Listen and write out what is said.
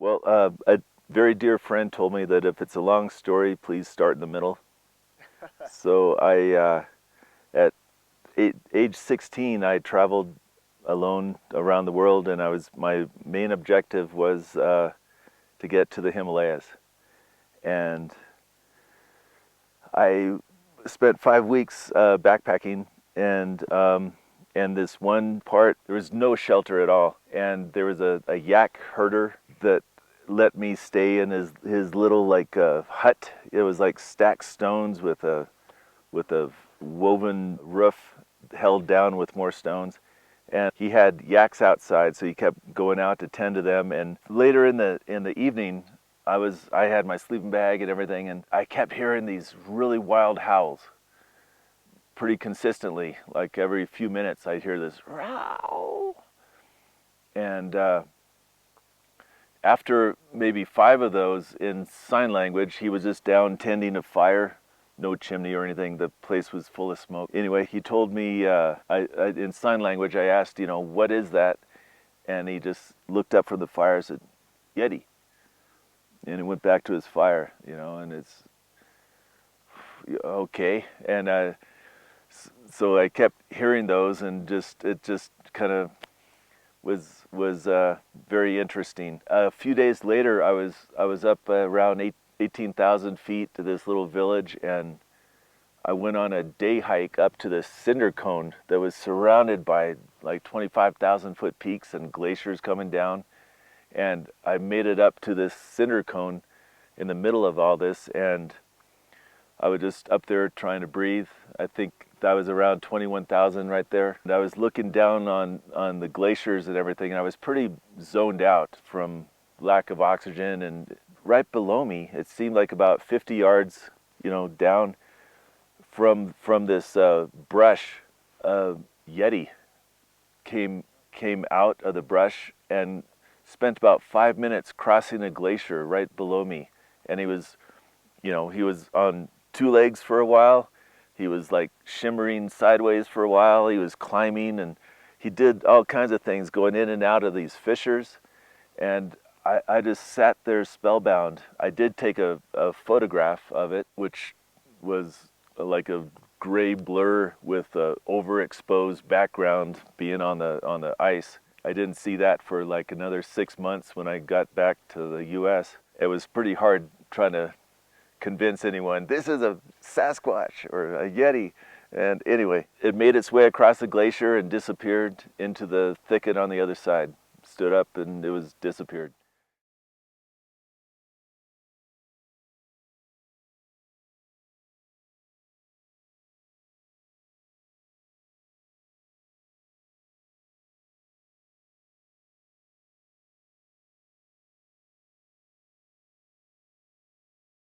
Well, a very dear friend told me that if it's a long story, please start in the middle. So at age 16, I traveled alone around the world, and my main objective was to get to the Himalayas. And I spent 5 weeks backpacking, and this one part, there was no shelter at all. And there was a yak herder that let me stay in his little like hut. It was like stacked stones with a woven roof held down with more stones. And he had yaks outside, so he kept going out to tend to them. And later in the evening, I had my sleeping bag and everything, and I kept hearing these really wild howls pretty consistently. Like every few minutes I'd hear this row. And after maybe 5 of those in sign language, he was just down tending a fire. No chimney or anything. The place was full of smoke. Anyway, he told me, in sign language, I asked, what is that? And he just looked up from the fire and said, Yeti. And he went back to his fire, and it's okay. And so I kept hearing those, and it just kind of was very interesting. A few days later, I was up around 18,000 feet to this little village, and I went on a day hike up to this cinder cone that was surrounded by like 25,000 foot peaks and glaciers coming down. And I made it up to this cinder cone in the middle of all this, and I was just up there trying to breathe. I think that was around 21,000 right there. And I was looking down on the glaciers and everything, and I was pretty zoned out from lack of oxygen. And right below me, it seemed like about 50 yards, down from this brush, a Yeti came out of the brush and spent about 5 minutes crossing a glacier right below me. And he was on 2 legs for a while. He was like shimmering sideways for a while. He was climbing, and he did all kinds of things going in and out of these fissures. And I just sat there spellbound. I did take a photograph of it, which was like a gray blur with a overexposed background being on the ice. I didn't see that for like another 6 months when I got back to the US. It was pretty hard trying to convince anyone this is a Sasquatch or a Yeti. And anyway, it made its way across the glacier and disappeared into the thicket on the other side. Stood up and it was disappeared.